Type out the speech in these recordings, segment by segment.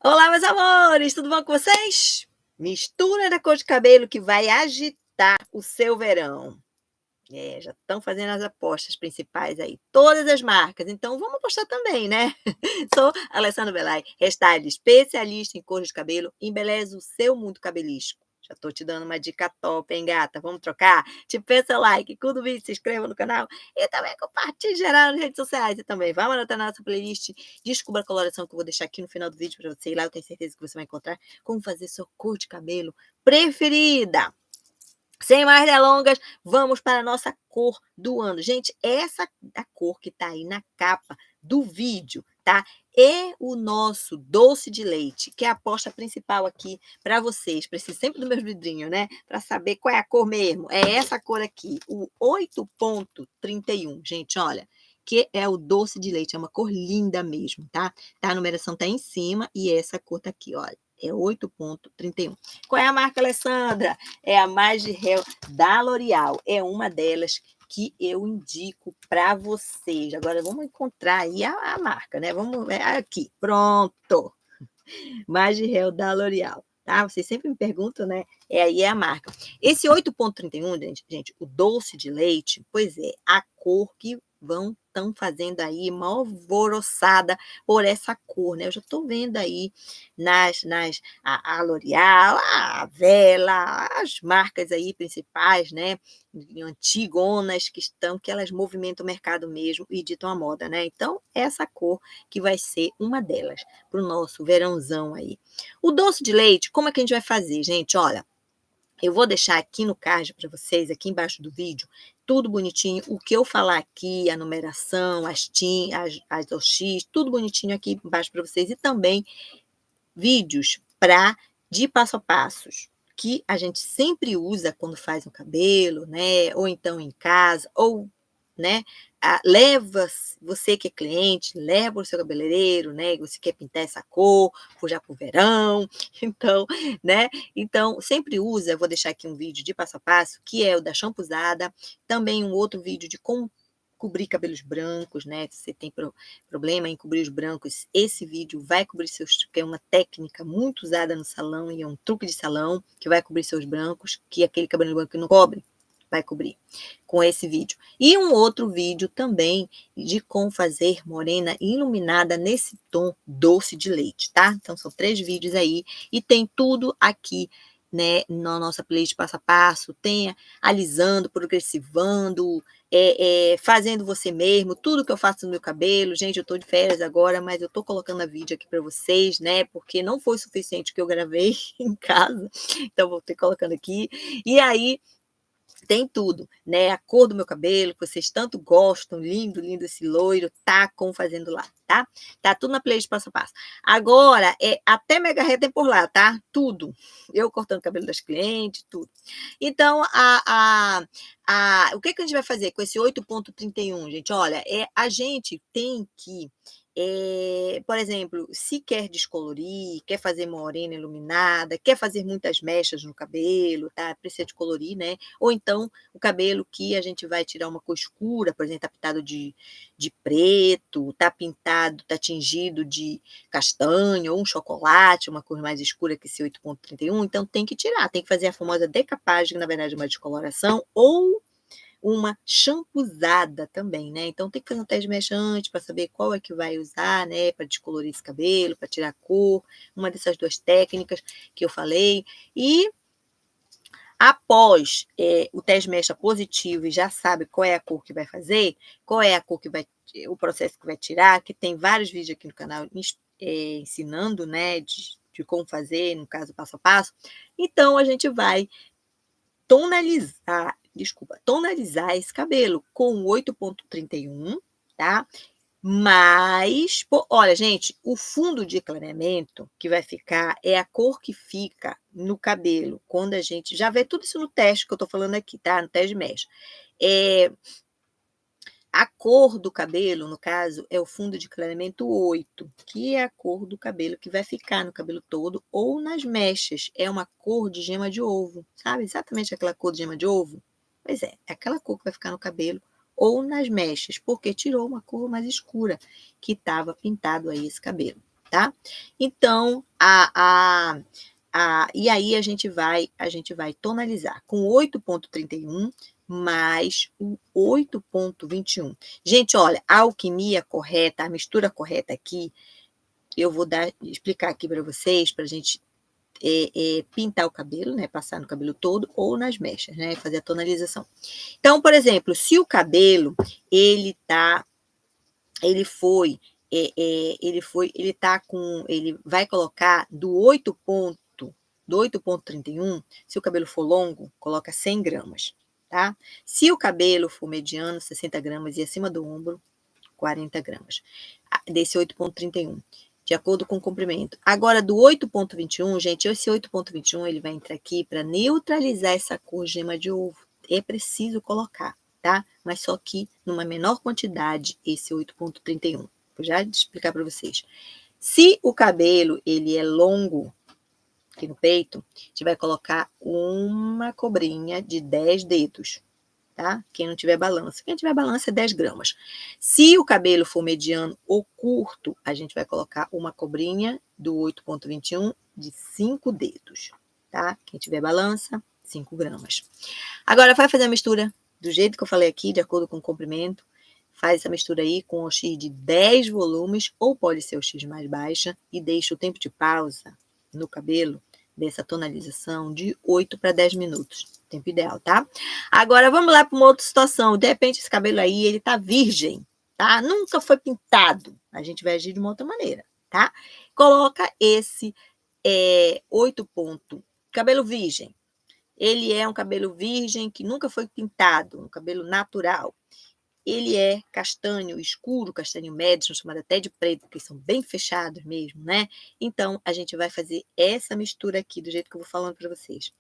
Olá, meus amores, tudo bom com vocês? Mistura da cor de cabelo que vai agitar o seu verão. Já estão fazendo as apostas principais aí, todas as marcas, então vamos apostar também, né? Sou Alessandra Belay, hairstyle especialista em cores de cabelo, embeleza o seu mundo cabelístico. Já tô te dando uma dica top, hein, gata? Vamos trocar? Tipo, seu like, curta o vídeo, se inscreva no canal e também compartilhe geral nas redes sociais. E também vamos anotar na nossa playlist, descubra a coloração que eu vou deixar aqui no final do vídeo para você ir lá. Eu tenho certeza que você vai encontrar como fazer sua cor de cabelo preferida. Sem mais delongas, vamos para a nossa cor do ano. Gente, essa a cor que tá aí na capa do vídeo, tá? É o nosso doce de leite, que é a aposta principal aqui para vocês. Preciso sempre do meu vidrinho, né? Para saber qual é a cor mesmo. É essa cor aqui, o 8.31. Gente, olha, que é o doce de leite. É uma cor linda mesmo, tá? Tá, a numeração tá em cima e essa cor tá aqui, olha. É 8.31. Qual é a marca, Alessandra? É a Magirel da L'Oréal. É uma delas que eu indico para vocês. Agora vamos encontrar aí a marca, né? Vamos ver aqui. Pronto. Magirel da L'Oréal. Tá? Vocês sempre me perguntam, né? Aí é a marca. Esse 8.31, gente, o doce de leite, pois é, a cor que estão fazendo aí uma alvoroçada por essa cor, né? Eu já estou vendo aí a L'Oréal, a Vela, as marcas aí principais, né? Antigonas que elas movimentam o mercado mesmo e ditam a moda, né? Então, essa cor que vai ser uma delas para o nosso verãozão aí. O doce de leite, como é que a gente vai fazer, gente? Olha, eu vou deixar aqui no card para vocês, aqui embaixo do vídeo, tudo bonitinho. O que eu falar aqui, a numeração, as OX, tudo bonitinho aqui embaixo para vocês. E também vídeos de passo a passos que a gente sempre usa quando faz no cabelo, né? Ou então em casa, ou, né? Leva, você que é cliente, leva o seu cabeleireiro, né? Você quer pintar essa cor, já pro verão, então, né? Então, sempre usa, vou deixar aqui um vídeo de passo a passo, que é o da shampuzada, também um outro vídeo de como cobrir cabelos brancos, né? Se você tem problema em cobrir os brancos, esse vídeo vai cobrir seus, que é uma técnica muito usada no salão e é um truque de salão que vai cobrir seus brancos, que aquele cabelo branco que não cobre, vai cobrir com esse vídeo. E um outro vídeo também de como fazer morena iluminada nesse tom doce de leite, tá? Então são 3 vídeos aí e tem tudo aqui, né, na nossa playlist passo a passo, tem alisando, progressivando, fazendo você mesmo, tudo que eu faço no meu cabelo. Gente, eu tô de férias agora, mas eu tô colocando a vídeo aqui para vocês, né, porque não foi suficiente o que eu gravei em casa, então vou ter colocando aqui. E aí, tem tudo, né? A cor do meu cabelo, que vocês tanto gostam, lindo, lindo esse loiro, tá como fazendo lá, tá? Tá tudo na playlist passo a passo. Agora, até mega ré tem por lá, tá? Tudo. Eu cortando o cabelo das clientes, tudo. Então, o que a gente vai fazer com esse 8.31, gente? Olha, a gente tem que por exemplo, se quer descolorir, quer fazer morena iluminada, quer fazer muitas mechas no cabelo, tá? Precisa de colorir, né? Ou então o cabelo que a gente vai tirar uma cor escura, por exemplo, tá pintado de preto, tá pintado, tá tingido de castanho ou um chocolate, uma cor mais escura que esse 8.31, então tem que tirar, tem que fazer a famosa decapagem, que na verdade é uma descoloração, ou uma champuzada também, né? Então tem que fazer um teste de mecha antes para saber qual é que vai usar, né? Para descolorir esse cabelo, para tirar a cor, uma dessas 2 técnicas que eu falei. E após o teste de mecha positivo e já sabe qual é a cor que vai fazer, qual é a cor que vai, o processo que vai tirar, que tem vários vídeos aqui no canal ensinando, né? De como fazer, no caso, passo a passo. Então a gente vai tonalizar esse cabelo com 8.31, tá? Mas, olha, gente, o fundo de clareamento que vai ficar é a cor que fica no cabelo quando a gente já vê tudo isso no teste que eu tô falando aqui, tá? No teste de mecha. A cor do cabelo, no caso, é o fundo de clareamento 8, que é a cor do cabelo que vai ficar no cabelo todo ou nas mechas. É uma cor de gema de ovo, sabe? Exatamente aquela cor de gema de ovo. Pois é aquela cor que vai ficar no cabelo ou nas mechas, porque tirou uma cor mais escura que estava pintado aí esse cabelo, tá? Então, e aí a gente vai tonalizar com 8,31 mais o 8,21. Gente, olha, a alquimia correta, a mistura correta aqui, eu vou explicar aqui para vocês, para a gente pintar o cabelo, né? Passar no cabelo todo ou nas mechas, né? Fazer a tonalização. Então, por exemplo, se o cabelo ele vai colocar do 8,31, se o cabelo for longo, coloca 100 gramas, tá? Se o cabelo for mediano, 60 gramas, e acima do ombro, 40 gramas, desse 8,31, de acordo com o comprimento. Agora, do 8,21, gente, esse 8,21 ele vai entrar aqui para neutralizar essa cor gema de ovo. É preciso colocar, tá? Mas só que numa menor quantidade, esse 8,31. Vou já explicar para vocês. Se o cabelo ele é longo, aqui no peito, a gente vai colocar uma cobrinha de 10 dedos, tá? Quem não tiver balança. Quem tiver balança é 10 gramas. Se o cabelo for mediano ou curto, a gente vai colocar uma cobrinha do 8,21 de 5 dedos, tá? Quem tiver balança, 5 gramas. Agora, vai fazer a mistura do jeito que eu falei aqui, de acordo com o comprimento. Faz essa mistura aí com o X de 10 volumes, ou pode ser o X mais baixa, e deixa o tempo de pausa no cabelo dessa tonalização de 8 para 10 minutos. Tempo ideal, tá? Agora, vamos lá para uma outra situação. De repente, esse cabelo aí, ele tá virgem, tá? Nunca foi pintado. A gente vai agir de uma outra maneira, tá? Coloca esse 8 ponto. Cabelo virgem. Ele é um cabelo virgem que nunca foi pintado, um cabelo natural. Ele é castanho escuro, castanho médio, são chamados até de preto, porque são bem fechados mesmo, né? Então, a gente vai fazer essa mistura aqui, do jeito que eu vou falando para vocês.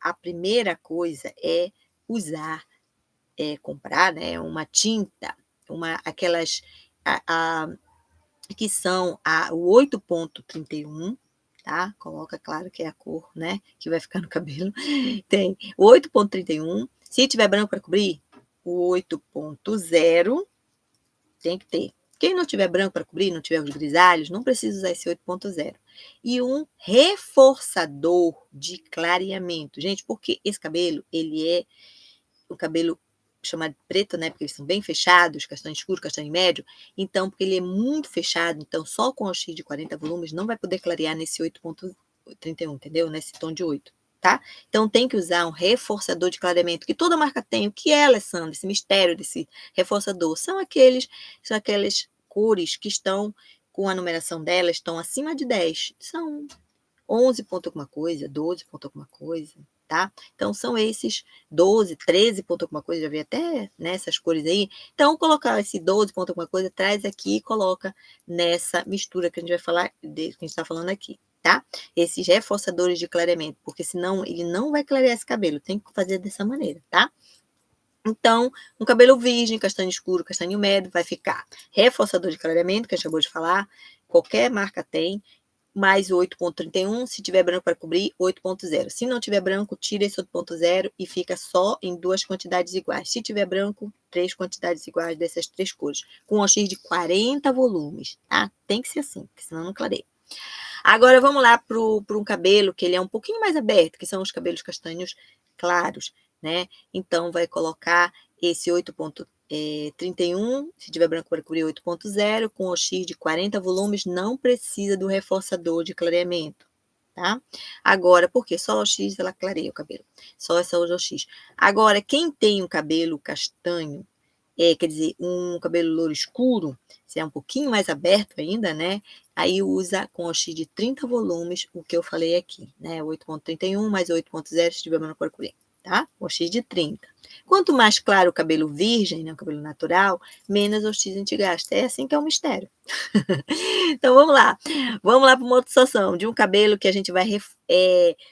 A primeira coisa é comprar, né, uma tinta, aquelas que são o 8,31, tá? Coloca, claro, que é a cor, né, que vai ficar no cabelo. Tem o 8,31. Se tiver branco para cobrir, o 8,0 tem que ter. Quem não tiver branco para cobrir, não tiver os grisalhos, não precisa usar esse 8,0. E um reforçador de clareamento. Gente, porque esse cabelo, ele é o cabelo chamado de preto, né? Porque eles são bem fechados, castanho escuro, castanho médio. Então, porque ele é muito fechado, então só com o X de 40 volumes não vai poder clarear nesse 8,31, entendeu? Nesse tom de 8. Tá? Então, tem que usar um reforçador de clareamento, que toda marca tem. O que é, Alessandra? Esse mistério desse reforçador? São aquelas cores que estão com a numeração delas, estão acima de 10. São 11 ponto alguma coisa, 12 ponto alguma coisa, tá? Então, são esses 12, 13 ponto alguma coisa, já vi até nessas cores aí. Então, colocar esse 12 ponto alguma coisa, traz aqui e coloca nessa mistura que a gente vai falar, que a gente está falando aqui, tá? Esses reforçadores de clareamento, porque senão ele não vai clarear esse cabelo, tem que fazer dessa maneira, tá? Então, um cabelo virgem, castanho escuro, castanho médio, vai ficar reforçador de clareamento, que a gente acabou de falar, qualquer marca tem, mais 8,31, se tiver branco para cobrir, 8,0. Se não tiver branco, tira esse 8,0 e fica só em 2 quantidades iguais. Se tiver branco, 3 quantidades iguais dessas 3 cores, com um X de 40 volumes, tá? Tem que ser assim, porque senão não clareia. Agora, vamos lá para um cabelo que ele é um pouquinho mais aberto, que são os cabelos castanhos claros, né? Então, vai colocar esse 8,31, se tiver branco para cobrir 8,0, com o X de 40 volumes, não precisa do reforçador de clareamento, tá? Agora, por quê? Só o X ela clareia o cabelo, só essa usa o X. Agora, quem tem um cabelo castanho, quer dizer, um cabelo louro escuro, se é um pouquinho mais aberto ainda, né? Aí usa com o X de 30 volumes, o que eu falei aqui, né? 8,31 mais 8,0 se tiver branco para cobrir, tá? O X de 30. Quanto mais claro o cabelo virgem, né, o cabelo natural, menos o X a gente gasta. É assim que é o mistério. Então, vamos lá. Vamos lá para uma outra situação, de um cabelo que a gente vai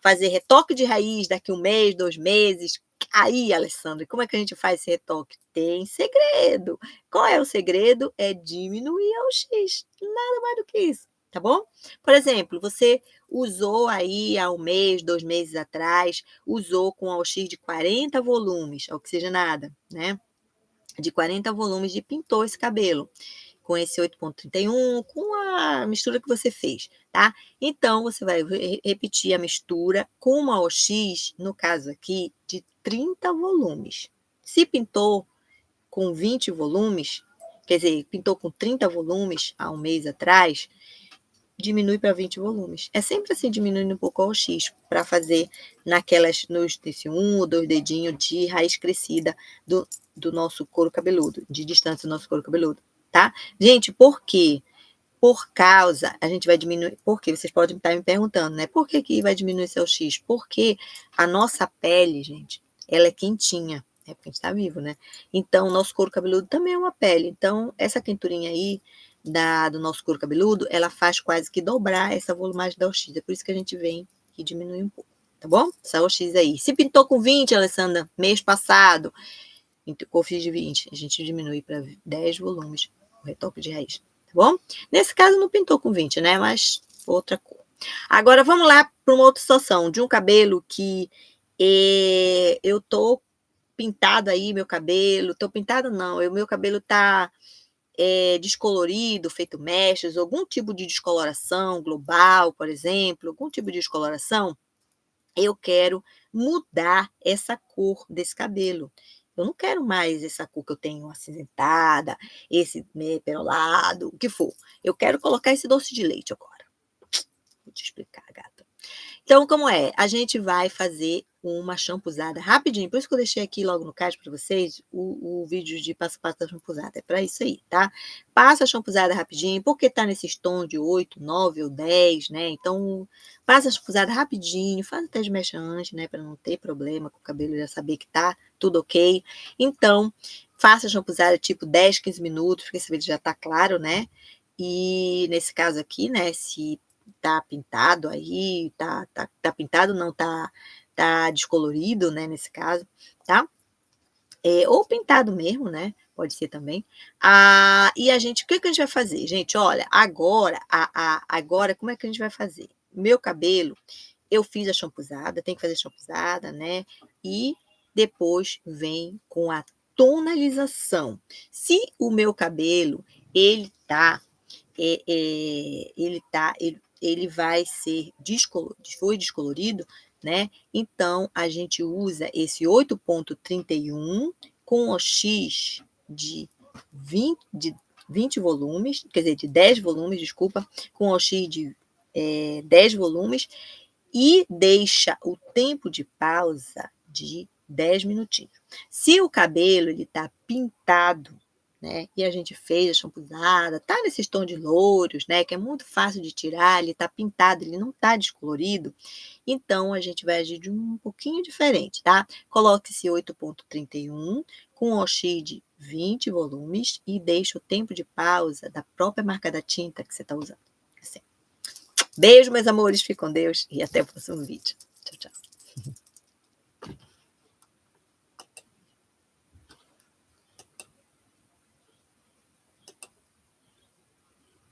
fazer retoque de raiz daqui 1 mês, 2 meses. Aí, Alessandra, como é que a gente faz esse retoque? Tem segredo. Qual é o segredo? É diminuir o X. Nada mais do que isso, tá bom? Por exemplo, você usou aí há 1 mês, 2 meses atrás, usou com o X de 40 volumes, oxigenada, né? De 40 volumes e pintou esse cabelo. com esse 8,31, com a mistura que você fez, tá? Então, você vai repetir a mistura com uma OX, no caso aqui, de 30 volumes. Se pintou com 20 volumes, quer dizer, pintou com 30 volumes há um mês atrás, diminui para 20 volumes. É sempre assim, diminuindo um pouco a OX, para fazer nesse 1 ou 2 dedinhos de raiz crescida do nosso couro cabeludo, de distância do nosso couro cabeludo, tá? Gente, por quê? Por causa, a gente vai diminuir, porque vocês podem estar me perguntando, né? Por que vai diminuir seu X? Porque a nossa pele, gente, ela é quentinha, é porque a gente está vivo, né? Então, o nosso couro cabeludo também é uma pele. Então, essa quenturinha aí do nosso couro cabeludo, ela faz quase que dobrar essa volumagem da OX. É por isso que a gente vem e diminui um pouco, tá bom? Essa OX aí. Se pintou com 20, Alessandra, mês passado, eu fiz de 20, a gente diminui para 10 volumes o retoque de raiz. Bom? Nesse caso não pintou com 20, né? Mas outra cor. Agora vamos lá para uma outra situação de um cabelo que eu tô pintado aí, meu cabelo. Tô pintado não, meu cabelo tá descolorido, feito mechas, algum tipo de descoloração global, por exemplo, algum tipo de descoloração. Eu quero mudar essa cor desse cabelo. Eu não quero mais essa cor que eu tenho acinzentada, esse perolado, o que for. Eu quero colocar esse doce de leite agora. Vou te explicar, gata. Então, como é? A gente vai fazer uma champuzada rapidinho. Por isso que eu deixei aqui logo no card para vocês o vídeo de passo a passo da champuzada. É para isso aí, tá? Passa a champuzada rapidinho, porque tá nesses tons de 8, 9 ou 10, né? Então, passa a champuzada rapidinho, faz até de mecha antes, né? Para não ter problema com o cabelo, já saber que tá tudo ok. Então, faça a champuzada tipo 10, 15 minutos, porque esse vídeo já tá claro, né? E nesse caso aqui, né? Se tá pintado aí, tá pintado, não tá descolorido, né, nesse caso, tá? Ou pintado mesmo, né? Pode ser também. E o que a gente vai fazer? Gente, olha, agora, como é que a gente vai fazer? Meu cabelo, eu fiz a champuzada, tem que fazer champuzada, né? E depois vem com a tonalização. Se o meu cabelo, ele vai ser foi descolorido, né? Então, a gente usa esse 8,31 com o X de 20 volumes, quer dizer, de 10 volumes, desculpa, com o X de 10 volumes, e deixa o tempo de pausa de 10 minutinhos. Se o cabelo está pintado, né, e a gente fez a champuzada, tá nesses tons de louros, né, que é muito fácil de tirar, ele tá pintado, ele não tá descolorido, então a gente vai agir de um pouquinho diferente, tá? Coloque esse 8,31 com o OX de 20 volumes e deixa o tempo de pausa da própria marca da tinta que você está usando. Assim. Beijo, meus amores, fiquem com Deus e até o próximo vídeo. Tchau, tchau.